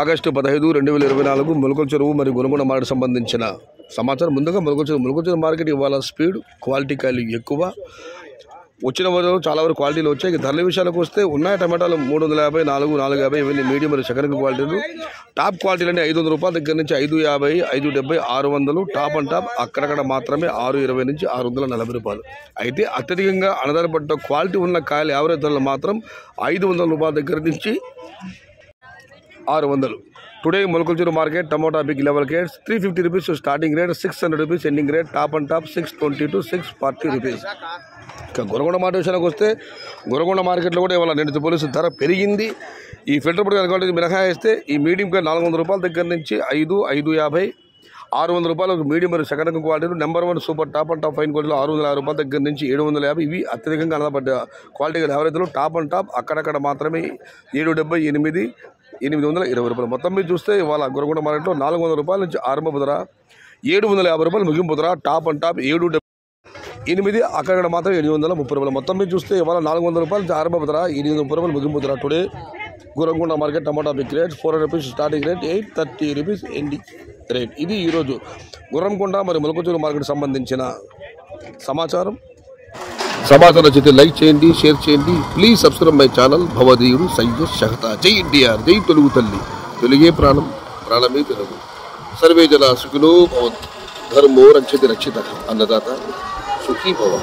August 15, 2024 మొలకల చెరువు మరియు గొనగొండ మార్కెట్ సంబంధించిన సమాచారం. ముందుగా మొలకల చెరువు మార్కెట్ ఇవాళ స్పీడ్ క్వాలిటీ ఎక్కువ వచ్చిన వరకు చాలా వరకు క్వాలిటీలు వచ్చాయి. ధరల విషయాలకు వస్తే ఉన్నాయి టమాటాలు 350, 450 ఇవన్నీ మీడియం మరియు సెకండ్ క్వాలిటీలు. టాప్ క్వాలిటీలు అంటే 500 రూపాయల దగ్గర నుంచి 550, 570, 600 టాప్ అండ్ టాప్. అక్కడక్కడ మాత్రమే 620 నుంచి 640 రూపాయలు. అయితే అత్యధికంగా ఆధారపడ్డ క్వాలిటీ ఉన్న కాయలు యావరేజ్ ధరలు మాత్రం 500 రూపాయల దగ్గర నుంచి 600. Today Molakala Cheruvu market tomato big level crates 350 rupees starting rate, 600 rupees ending rate. Top and top 620 to 640 rupees. ఇక గొనగొండ మార్కెట్ విషయానికి వస్తే గొనగొండ మార్కెట్లో కూడా ఇవాళ నిన్నటి పోలీసు ధర పెరిగింది. ఈ ఫిల్టర్ పొడి క్వాలిటీ మినహాయిస్తే ఈ మీడియం కాయ 400 రూపాయల దగ్గర నుంచి 5, 550, 600 రూపాయలు మీడియం మరియు సెకండ్ క్వాలిటీలు. Number 1 super top and top fine క్వాలిటీలో 650 రూపాయల దగ్గర నుంచి 750. ఇవి అత్యధికంగా ఆధారపడ్డ క్వాలిటీ యావరేజ్లో టాప్ అండ్ టాప్. అక్కడక్కడ మాత్రమే 778, 820 రూపాయలు. మొత్తం మీద చూస్తే ఇవాళ గొనగొండ మార్కెట్లో 400 రూపాయల నుంచి ఆరంభపు ధర, 750 రూపాయలు ముగింపు ధర. టాప్ అండ్ టాప్ 778, అక్కడ మాత్రం 830 రూపాయలు. మొత్తం మీద చూస్తే ఇవాళ 400 రూపాయల నుంచి ఆరంభపు ధర, 830 రూపాయలు ముగింపు ధర. Today Gonagonda market tomato big rate 400 rupees starting rate, 830 rupees ending rate. ఇది ఈరోజు గొనగొండ మరియు మొలకల చెరువు మార్కెట్ సంబంధించిన సమాచారం నచ్చితే లైక్ చేయండి, షేర్ చేయండి. Please subscribe my channel. భవదీయుడు సయ్యద్ షహతా. జై ఎన్టీఆర్, జై తెలుగు తల్లి, తెలుగే ప్రాణం, ప్రాణమే తెలుగు. సర్వే జన సుఖినో భవంతు, ధర్మో రక్షతి రక్షిత, అన్నదాత సుఖీ భవ.